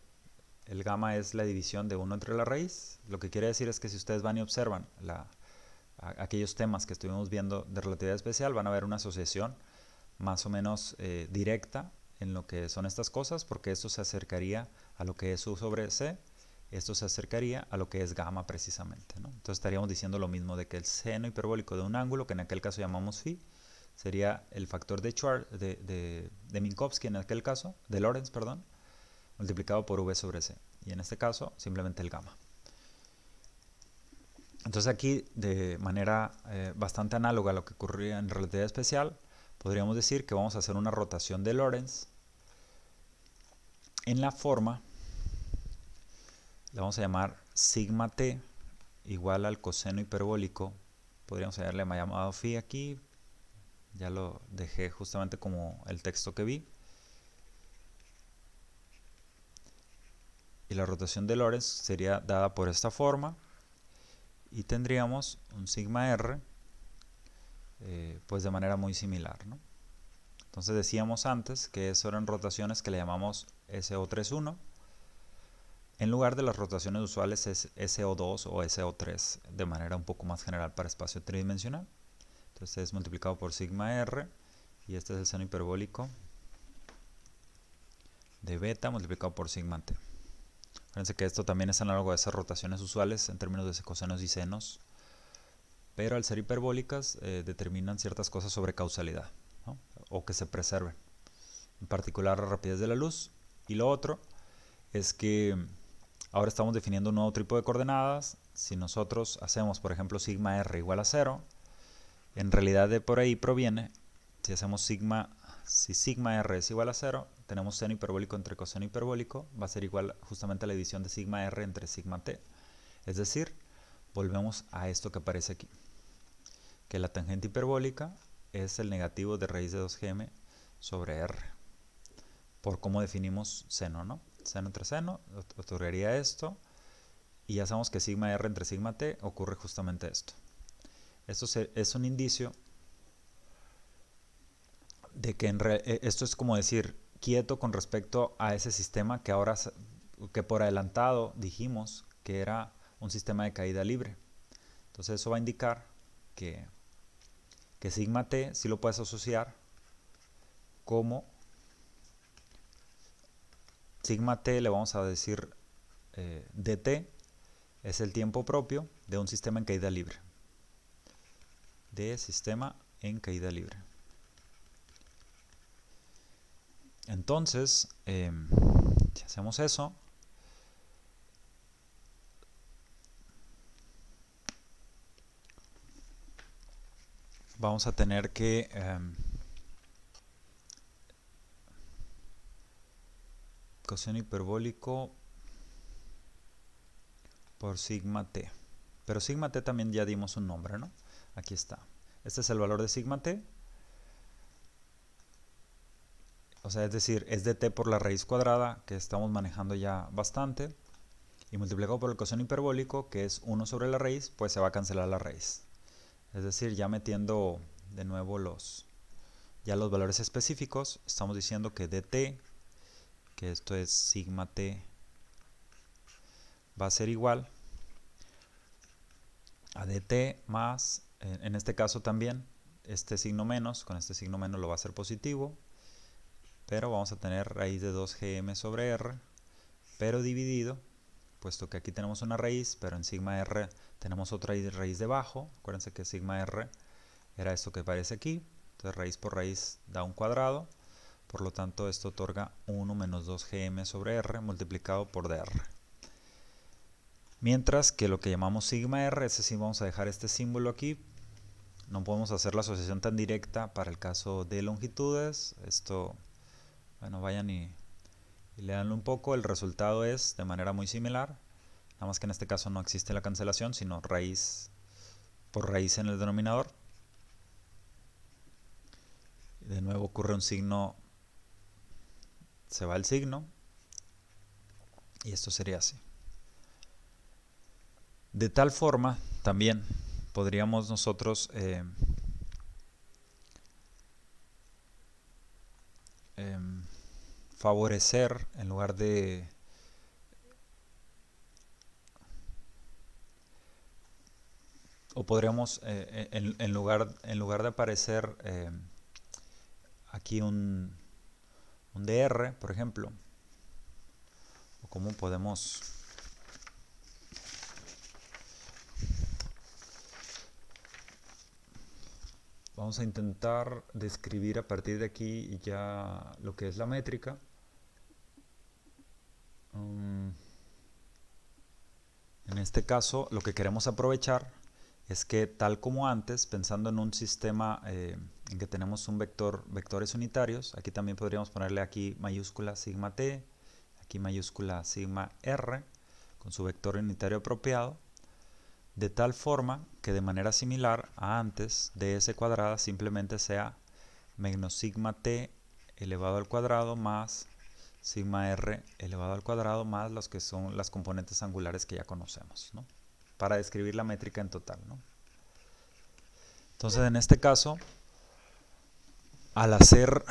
El gamma es la división de 1 entre la raíz. Lo que quiere decir es que si ustedes van y observan aquellos temas que estuvimos viendo de relatividad especial, van a ver una asociación más o menos directa en lo que son estas cosas, porque esto se acercaría a lo que es u sobre c, esto se acercaría a lo que es gamma precisamente, ¿no? Entonces estaríamos diciendo lo mismo, de que el seno hiperbólico de un ángulo, que en aquel caso llamamos phi, sería el factor de Minkowski, en aquel caso, de Lorentz, perdón, multiplicado por v sobre c, y en este caso simplemente el gamma. Entonces aquí, de manera bastante análoga a lo que ocurría en relatividad especial, podríamos decir que vamos a hacer una rotación de Lorentz en la forma, la vamos a llamar sigma t igual al coseno hiperbólico, podríamos haberle llamado phi aquí, ya lo dejé justamente como el texto que vi. Y la rotación de Lorentz sería dada por esta forma, y tendríamos un sigma r pues de manera muy similar, ¿no? Entonces decíamos antes que eso eran rotaciones que le llamamos SO31, en lugar de las rotaciones usuales es SO2 o SO3, de manera un poco más general para espacio tridimensional. Entonces es multiplicado por sigma r, y este es el seno hiperbólico de beta multiplicado por sigma t. Fíjense que esto también es análogo a esas rotaciones usuales en términos de cosenos y senos, pero al ser hiperbólicas determinan ciertas cosas sobre causalidad, ¿no? O que se preserven, en particular la rapidez de la luz. Y lo otro es que ahora estamos definiendo un nuevo tipo de coordenadas. Si nosotros hacemos, por ejemplo, sigma r igual a 0, en realidad de por ahí proviene, si hacemos si sigma r es igual a 0, tenemos seno hiperbólico entre coseno hiperbólico, va a ser igual justamente a la división de sigma r entre sigma t. Es decir, volvemos a esto que aparece aquí, que la tangente hiperbólica es el negativo de raíz de 2gm sobre r, por cómo definimos seno, ¿no? Seno entre seno otorgaría esto, y ya sabemos que sigma r entre sigma t ocurre justamente esto. Esto es un indicio de que esto es como decir quieto con respecto a ese sistema que ahora, que por adelantado dijimos que era un sistema de caída libre. Entonces eso va a indicar que sigma t sí lo puedes asociar como sigma t, le vamos a decir dt, es el tiempo propio de un sistema en caída libre. De sistema en caída libre. Entonces, si hacemos eso, vamos a tener que coseno hiperbólico por sigma t. Pero sigma t también ya dimos un nombre, ¿no? Aquí está. Este es el valor de sigma t. O sea, es decir, es de t por la raíz cuadrada, que estamos manejando ya bastante. Y multiplicado por el coseno hiperbólico, que es 1 sobre la raíz, pues se va a cancelar la raíz. Es decir, ya metiendo de nuevo los valores específicos, estamos diciendo que dt, que esto es sigma t, va a ser igual a dt más, en este caso también, este signo menos, con este signo menos lo va a hacer positivo, pero vamos a tener raíz de 2gm sobre r, pero dividido, puesto que aquí tenemos una raíz, pero en sigma r tenemos otra raíz debajo. Acuérdense que sigma r era esto que aparece aquí, entonces raíz por raíz da un cuadrado, por lo tanto esto otorga 1 menos 2gm sobre r multiplicado por dr. Mientras que lo que llamamos sigma r, ese sí vamos a dejar este símbolo aquí. No podemos hacer la asociación tan directa para el caso de longitudes. Esto, bueno, vayan y leanlo un poco. El resultado es de manera muy similar, nada más que en este caso no existe la cancelación, sino raíz por raíz en el denominador. De nuevo ocurre un signo, se va el signo, y esto sería así. De tal forma, también podríamos nosotros favorecer, en lugar de o podríamos en lugar de aparecer aquí un dr, por ejemplo, o cómo podemos vamos a intentar describir a partir de aquí ya lo que es la métrica. En este caso, lo que queremos aprovechar es que, tal como antes, pensando en un sistema en que tenemos vectores unitarios, aquí también podríamos ponerle aquí mayúscula sigma t, aquí mayúscula sigma r, con su vector unitario apropiado. de tal forma que de manera similar a antes, ds cuadrada simplemente sea menos sigma t elevado al cuadrado más sigma r elevado al cuadrado más los que son las componentes angulares que ya conocemos, ¿no? Para describir la métrica en total, ¿no? Entonces, en este caso, al hacer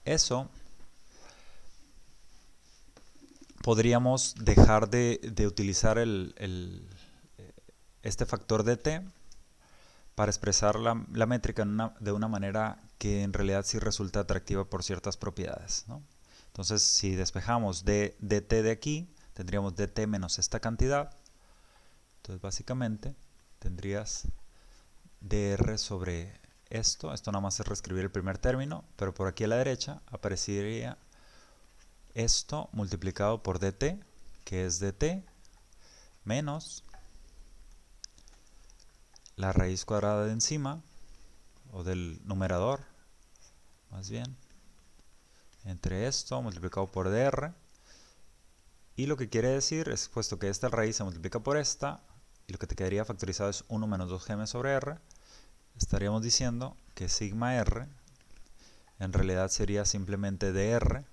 eso, podríamos dejar de utilizar este factor de t para expresar la métrica de una manera que en realidad sí resulta atractiva por ciertas propiedades, ¿no? Entonces, si despejamos dt de aquí, tendríamos dt menos esta cantidad. Entonces, básicamente, tendrías dr sobre esto nada más es reescribir el primer término, pero por aquí a la derecha aparecería esto multiplicado por dt, que es dt, menos la raíz cuadrada de encima, o del numerador, más bien, entre esto multiplicado por dr, y lo que quiere decir es, puesto que esta raíz se multiplica por esta, y lo que te quedaría factorizado es 1 menos 2gm sobre r, estaríamos diciendo que sigma r en realidad sería simplemente dr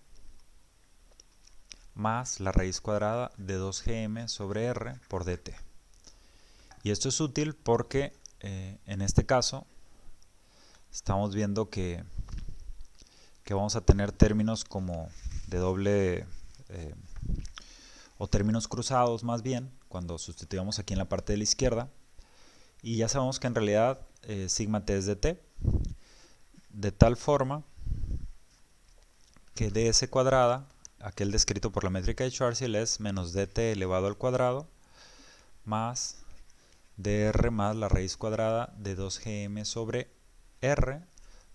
más la raíz cuadrada de 2gm sobre r por dt. Y esto es útil porque en este caso estamos viendo que vamos a tener términos como de doble o términos cruzados más bien cuando sustituyamos aquí en la parte de la izquierda, y ya sabemos que en realidad sigma t es dt, de tal forma que ds cuadrada, aquel descrito por la métrica de Schwarzschild, es menos dt elevado al cuadrado más dr más la raíz cuadrada de 2gm sobre r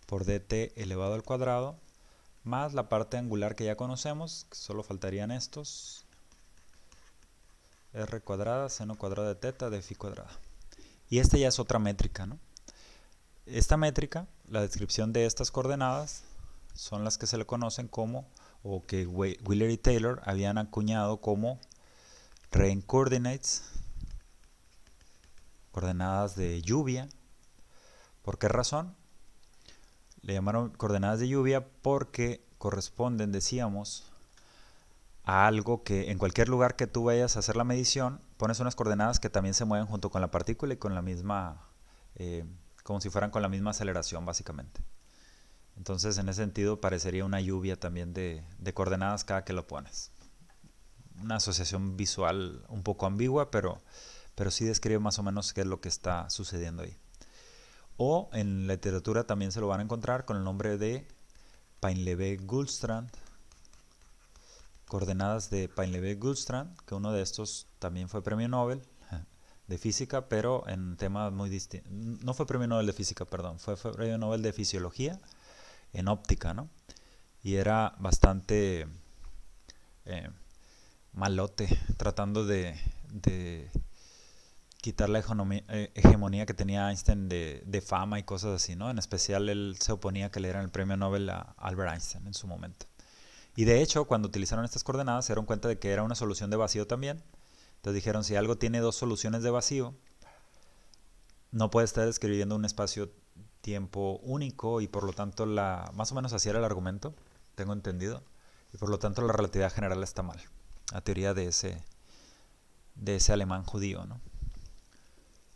por dt elevado al cuadrado más la parte angular que ya conocemos, que solo faltarían estos, r cuadrada seno cuadrado de teta de phi cuadrada. Y esta ya es otra métrica, ¿no? Esta métrica, la descripción de estas coordenadas, son las que se le conocen como, o que Wheeler y Taylor habían acuñado como rain coordinates, coordenadas de lluvia. ¿Por qué razón? Le llamaron coordenadas de lluvia porque corresponden, decíamos, a algo que en cualquier lugar que tú vayas a hacer la medición, pones unas coordenadas que también se mueven junto con la partícula y con la misma, como si fueran con la misma aceleración básicamente. Entonces en ese sentido parecería una lluvia también de coordenadas cada que lo pones. Una asociación visual un poco ambigua, pero sí describe más o menos qué es lo que está sucediendo ahí. O en la literatura también se lo van a encontrar con el nombre de Painlevé-Gullstrand, coordenadas de Painlevé-Gullstrand, que uno de estos también fue premio Nobel de física, pero en temas muy distintos. No fue premio Nobel de física, perdón, fue premio Nobel de fisiología en óptica, ¿no? Y era bastante malote, tratando de quitar la hegemonía que tenía Einstein de fama y cosas así, ¿no? En especial él se oponía a que le dieran el premio Nobel a Albert Einstein en su momento. Y de hecho, cuando utilizaron estas coordenadas, se dieron cuenta de que era una solución de vacío también. Entonces dijeron, si algo tiene dos soluciones de vacío, no puede estar describiendo un espacio-tiempo único, y por lo tanto, más o menos así era el argumento, tengo entendido, y por lo tanto la relatividad general está mal. La teoría de ese alemán judío, ¿no?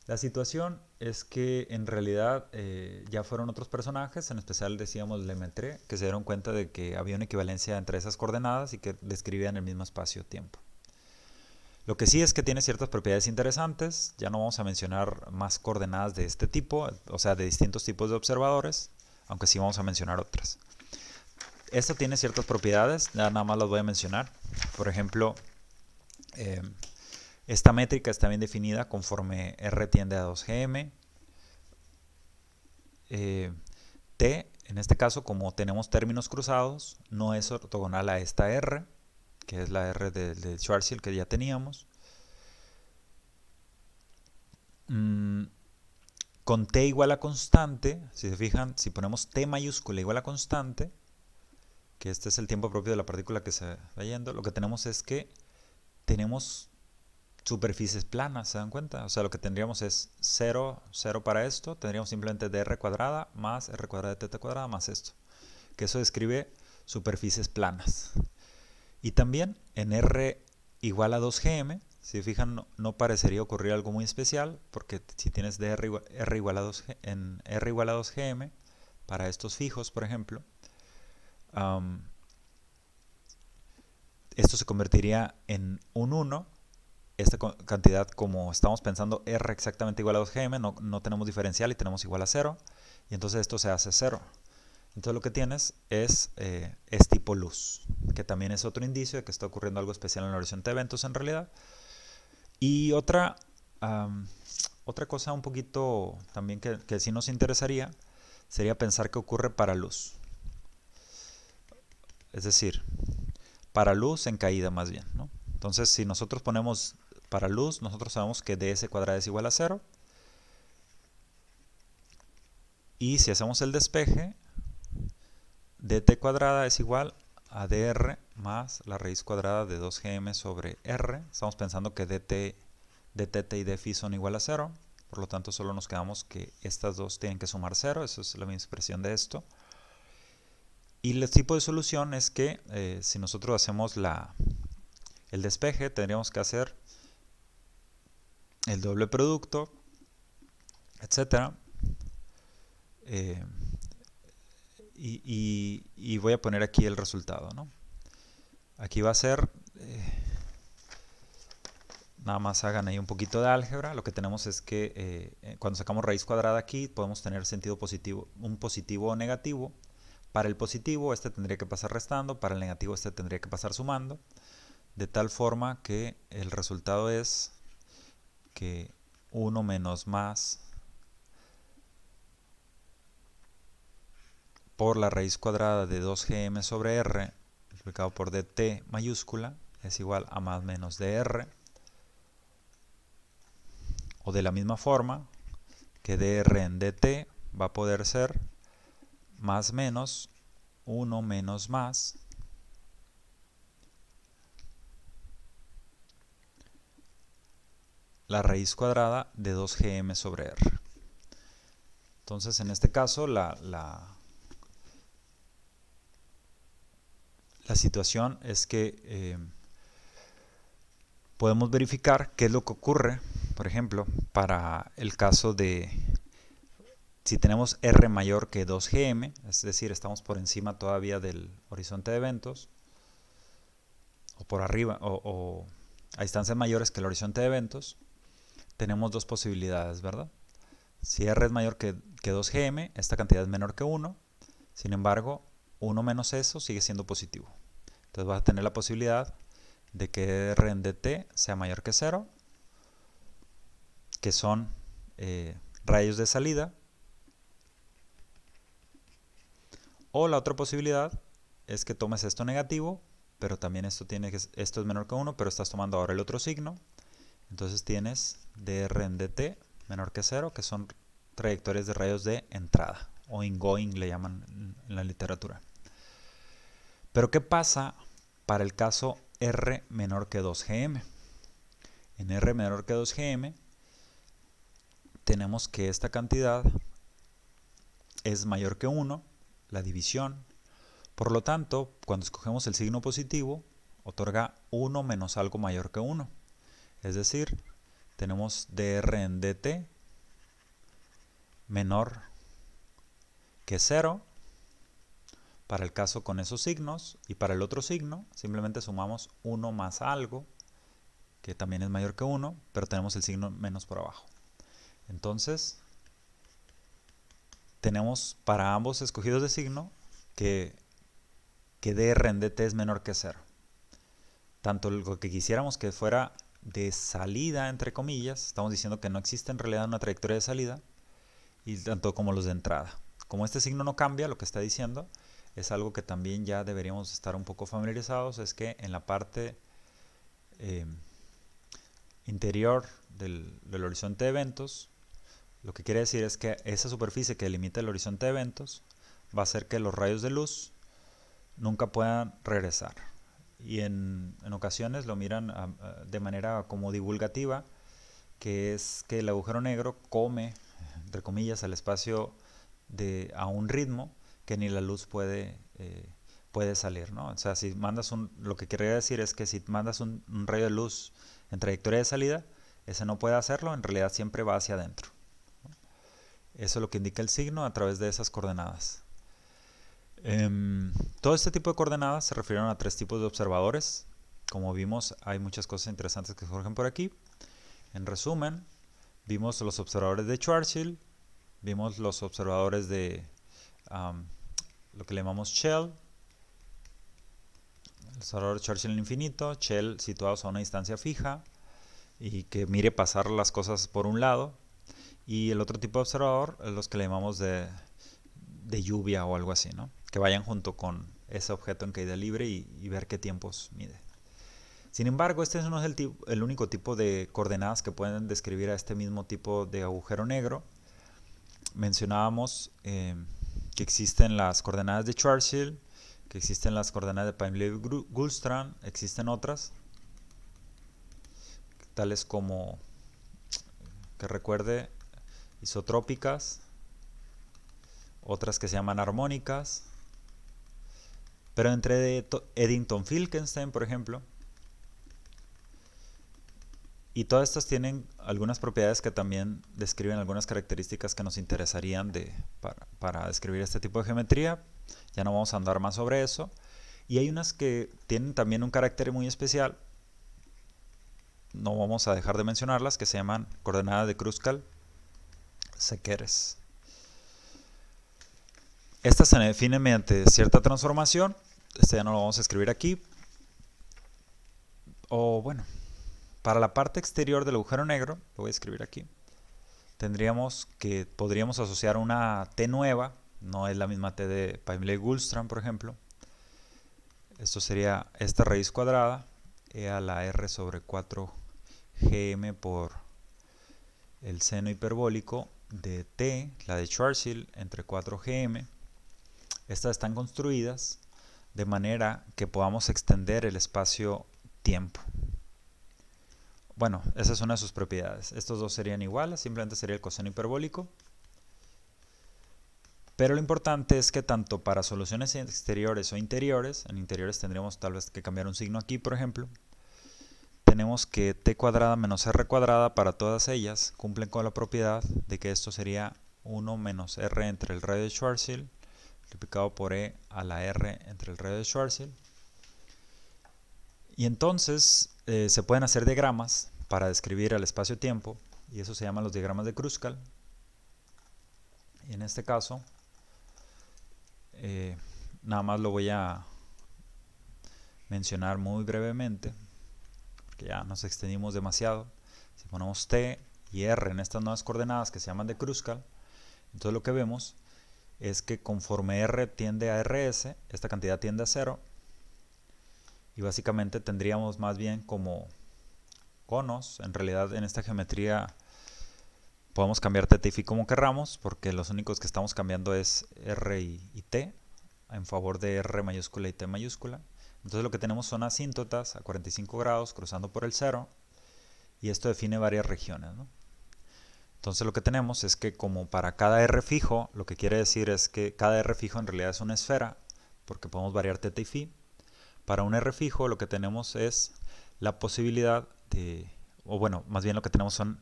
La situación es que en realidad ya fueron otros personajes, en especial decíamos Lemaitre, que se dieron cuenta de que había una equivalencia entre esas coordenadas y que describían el mismo espacio-tiempo. Lo que sí es que tiene ciertas propiedades interesantes. Ya no vamos a mencionar más coordenadas de este tipo, o sea, de distintos tipos de observadores, aunque sí vamos a mencionar otras. Esto tiene ciertas propiedades, ya nada más las voy a mencionar. Por ejemplo, esta métrica está bien definida conforme R tiende a 2gm. T, en este caso, como tenemos términos cruzados, no es ortogonal a esta R, que es la R de Schwarzschild que ya teníamos. Con T igual a constante, si se fijan, si ponemos T mayúscula igual a constante, que este es el tiempo propio de la partícula que se va yendo, lo que tenemos es que tenemos superficies planas, ¿se dan cuenta? O sea, lo que tendríamos es 0, 0 para esto, tendríamos simplemente dr cuadrada más r cuadrada de θ cuadrada más esto, que eso describe superficies planas. Y también en r igual a 2gm, si fijan, no parecería ocurrir algo muy especial, porque si tienes de r igual a 2, en r igual a 2gm, para estos fijos, por ejemplo, esto se convertiría en un 1. Esta cantidad, como estamos pensando r exactamente igual a 2gm, no tenemos diferencial y tenemos igual a 0, y entonces esto se hace 0. Entonces lo que tienes es tipo luz, que también es otro indicio de que está ocurriendo algo especial en el horizonte de eventos en realidad. Y otra cosa un poquito también que sí nos interesaría sería pensar qué ocurre para luz. Es decir, para luz en caída más bien, ¿no? Entonces si nosotros ponemos para luz, nosotros sabemos que ds cuadrada es igual a 0. Y si hacemos el despeje, dt cuadrada es igual a dr más la raíz cuadrada de 2gm sobre r. Estamos pensando que dθ y dφ son igual a 0. Por lo tanto, solo nos quedamos que estas dos tienen que sumar 0. Esa es la misma expresión de esto. Y el tipo de solución es que si nosotros hacemos el despeje, tendríamos que hacer el doble producto, etc. Y voy a poner aquí el resultado, ¿no? Aquí va a ser, nada más hagan ahí un poquito de álgebra. Lo que tenemos es que cuando sacamos raíz cuadrada aquí, podemos tener sentido positivo, un positivo o negativo. Para el positivo, este tendría que pasar restando, para el negativo, este tendría que pasar sumando, de tal forma que el resultado es que 1 menos más por la raíz cuadrada de 2gm sobre r, multiplicado por dt mayúscula, es igual a más menos dr. O de la misma forma que dr en dt va a poder ser más menos 1 menos más la raíz cuadrada de 2gm sobre r. Entonces, en este caso, la situación es que podemos verificar qué es lo que ocurre, por ejemplo, para el caso de si tenemos r mayor que 2gm, es decir, estamos por encima todavía del horizonte de eventos, o por arriba, o a distancias mayores que el horizonte de eventos, tenemos dos posibilidades, ¿verdad? Si r es mayor que 2gm, esta cantidad es menor que 1, sin embargo, 1 menos eso sigue siendo positivo. Entonces vas a tener la posibilidad de que r en dt sea mayor que 0, que son rayos de salida. O la otra posibilidad es que tomes esto negativo, pero también esto es menor que 1, pero estás tomando ahora el otro signo. Entonces tienes dr en dt menor que 0, que son trayectorias de rayos de entrada, o ingoing le llaman en la literatura. Pero ¿qué pasa para el caso r menor que 2gm? En r menor que 2gm tenemos que esta cantidad es mayor que 1, la división. Por lo tanto, cuando escogemos el signo positivo, otorga 1 menos algo mayor que 1. Es decir, tenemos dr en dt menor que 0 para el caso con esos signos, y para el otro signo simplemente sumamos 1 más algo, que también es mayor que 1, pero tenemos el signo menos por abajo. Entonces, tenemos para ambos escogidos de signo que dr en dt es menor que 0. Tanto lo que quisiéramos que fuera de salida, entre comillas, estamos diciendo que no existe en realidad una trayectoria de salida, y tanto como los de entrada. Como este signo no cambia, lo que está diciendo es algo que también ya deberíamos estar un poco familiarizados, es que en la parte interior del horizonte de eventos, lo que quiere decir es que esa superficie que delimita el horizonte de eventos va a hacer que los rayos de luz nunca puedan regresar. y en ocasiones lo miran de manera como divulgativa, que es que el agujero negro come, entre comillas, al espacio a un ritmo que ni la luz puede salir, ¿no? O sea, si mandas lo que quería decir es que si mandas un rayo de luz en trayectoria de salida, ese no puede hacerlo, en realidad siempre va hacia adentro. Eso es lo que indica el signo a través de esas coordenadas. Todo este tipo de coordenadas se refirieron a 3 tipos de observadores. Como vimos, hay muchas cosas interesantes que surgen por aquí. En resumen, vimos los observadores de Schwarzschild, vimos los observadores de lo que le llamamos Shell, el observador de Schwarzschild infinito, Shell situados a una distancia fija y que mire pasar las cosas por un lado, y el otro tipo de observador, los que le llamamos de lluvia o algo así, ¿no? Que vayan junto con ese objeto en caída libre y ver qué tiempos mide. Sin embargo, este no es el único tipo de coordenadas que pueden describir a este mismo tipo de agujero negro. Mencionábamos que existen las coordenadas de Schwarzschild, que existen las coordenadas de Painlevé-Gullstrand, existen otras, tales como, que recuerde, isotrópicas, otras que se llaman armónicas, pero entre Eddington-Falkenstein, por ejemplo, y todas estas tienen algunas propiedades que también describen algunas características que nos interesarían para describir este tipo de geometría. Ya no vamos a andar más sobre eso. Y hay unas que tienen también un carácter muy especial, no vamos a dejar de mencionarlas, que se llaman coordenadas de Kruskal-Sekeres. Estas se definen mediante cierta transformación. Este ya no lo vamos a escribir aquí. O bueno, para la parte exterior del agujero negro, lo voy a escribir aquí, podríamos asociar una T nueva, no es la misma T de Painlevé-Gullstrand, por ejemplo. Esto sería esta raíz cuadrada, e a la r sobre 4gm por el seno hiperbólico de T, la de Schwarzschild, entre 4gm. Estas están construidas de manera que podamos extender el espacio-tiempo. Bueno, esa es una de sus propiedades. Estos dos serían iguales, simplemente sería el coseno hiperbólico. Pero lo importante es que tanto para soluciones exteriores o interiores, en interiores tendríamos tal vez que cambiar un signo aquí, por ejemplo, tenemos que t cuadrada menos r cuadrada para todas ellas cumplen con la propiedad de que esto sería 1 menos r entre el radio de Schwarzschild, multiplicado por e a la r entre el radio de Schwarzschild. Y entonces se pueden hacer diagramas para describir el espacio-tiempo, y eso se llaman los diagramas de Kruskal. Y en este caso, nada más lo voy a mencionar muy brevemente, porque ya nos extendimos demasiado. Si ponemos t y r en estas nuevas coordenadas que se llaman de Kruskal, entonces lo que vemos es que conforme r tiende a rs, esta cantidad tiende a 0, y básicamente tendríamos más bien como conos. En realidad en esta geometría podemos cambiar θ y φ como querramos, porque los únicos que estamos cambiando es r y t en favor de r mayúscula y t mayúscula. Entonces lo que tenemos son asíntotas a 45 grados cruzando por el 0, y esto define varias regiones, ¿no? Entonces lo que tenemos es que como para cada r fijo, lo que quiere decir es que cada r fijo en realidad es una esfera, porque podemos variar θ y φ. Para un r fijo lo que tenemos es la posibilidad o bueno, más bien lo que tenemos son,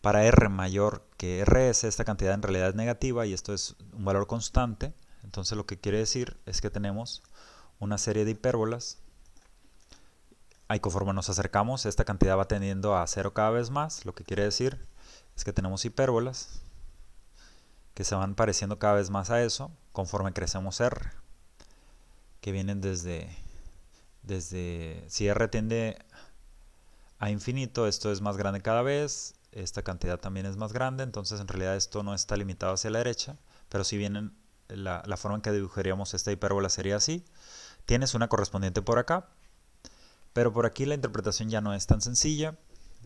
para r mayor que rs, esta cantidad en realidad es negativa y esto es un valor constante. Entonces lo que quiere decir es que tenemos una serie de hipérbolas. Ahí conforme nos acercamos, esta cantidad va tendiendo a 0 cada vez más. Lo que quiere decir es que tenemos hipérbolas que se van pareciendo cada vez más a eso conforme crecemos r, que vienen desde si r tiende a infinito, esto es más grande cada vez, esta cantidad también es más grande, entonces en realidad esto no está limitado hacia la derecha, pero si vienen, la forma en que dibujaríamos esta hipérbola sería así. Tienes una correspondiente por acá, pero por aquí la interpretación ya no es tan sencilla.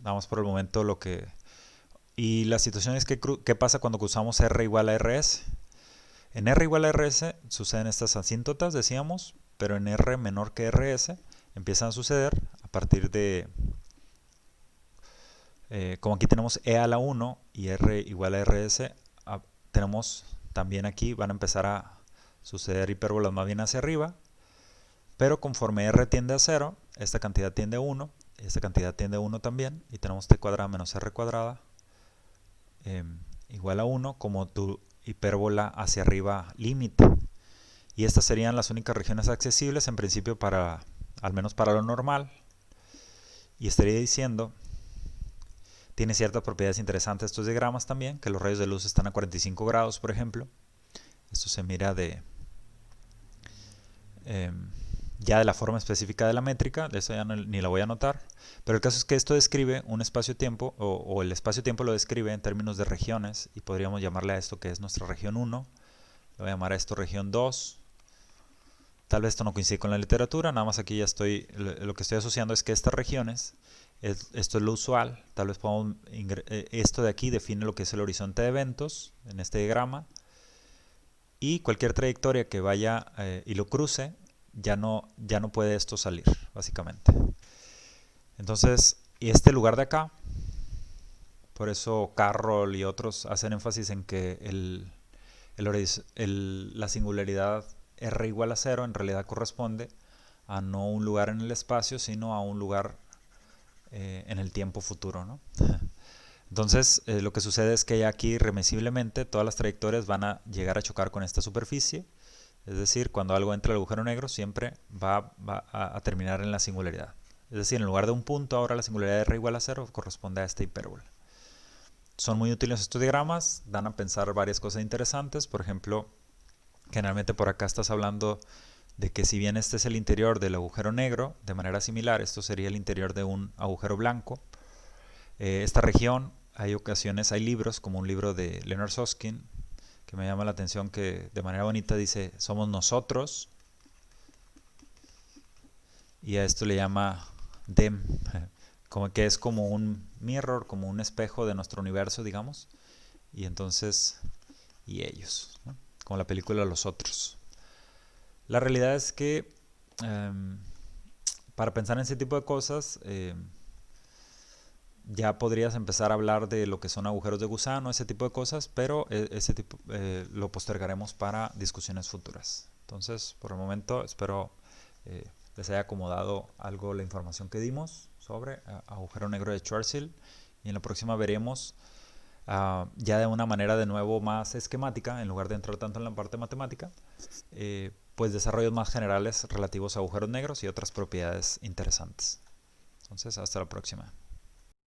Vamos por el momento y la situación es que ¿qué pasa cuando usamos r igual a rs? En r igual a rs suceden estas asíntotas, decíamos, pero en r menor que rs empiezan a suceder a partir de, como aquí tenemos E a la 1 y R igual a RS, tenemos también aquí, van a empezar a suceder hipérbolas más bien hacia arriba, pero conforme R tiende a 0, esta cantidad tiende a 1, esta cantidad tiende a 1 también, y tenemos t cuadrada menos r cuadrada igual a 1 como tu hipérbola hacia arriba límite. Y estas serían las únicas regiones accesibles en principio para, al menos para lo normal. Y estaría diciendo, tiene ciertas propiedades interesantes estos diagramas también, que los rayos de luz están a 45 grados, por ejemplo. Esto se mira de ya de la forma específica de la métrica, de eso ya ni la voy a anotar, pero el caso es que esto describe un espacio-tiempo, o el espacio-tiempo lo describe en términos de regiones, y podríamos llamarle a esto que es nuestra región 1, le voy a llamar a esto región 2, tal vez esto no coincide con la literatura, nada más aquí ya lo que estoy asociando es que estas regiones, esto es lo usual, tal vez podamos, esto de aquí define lo que es el horizonte de eventos, en este diagrama, y cualquier trayectoria que vaya y lo cruce, ya no puede esto salir, básicamente. Entonces, y este lugar de acá, por eso Carroll y otros hacen énfasis en que la singularidad R igual a 0 en realidad corresponde a no un lugar en el espacio, sino a un lugar en el tiempo futuro, ¿no? Entonces, lo que sucede es que aquí irremisiblemente todas las trayectorias van a llegar a chocar con esta superficie. Es decir, cuando algo entra al agujero negro siempre va a terminar en la singularidad. Es decir, en lugar de un punto, ahora la singularidad de R igual a 0 corresponde a esta hipérbola. Son muy útiles estos diagramas, dan a pensar varias cosas interesantes. Por ejemplo, generalmente por acá estás hablando de que si bien este es el interior del agujero negro, de manera similar, esto sería el interior de un agujero blanco. Esta región, hay ocasiones, hay libros, como un libro de Leonard Susskind, que me llama la atención, que de manera bonita dice, somos nosotros, y a esto le llama them, como que es como un mirror, como un espejo de nuestro universo, digamos, y entonces, y ellos, ¿no? Como la película Los Otros. La realidad es que para pensar en ese tipo de cosas, ya podrías empezar a hablar de lo que son agujeros de gusano, ese tipo de cosas, pero lo postergaremos para discusiones futuras. Entonces, por el momento, espero les haya acomodado algo la información que dimos sobre agujero negro de Schwarzschild, y en la próxima veremos ya de una manera de nuevo más esquemática, en lugar de entrar tanto en la parte matemática, pues desarrollos más generales relativos a agujeros negros y otras propiedades interesantes. Entonces, hasta la próxima.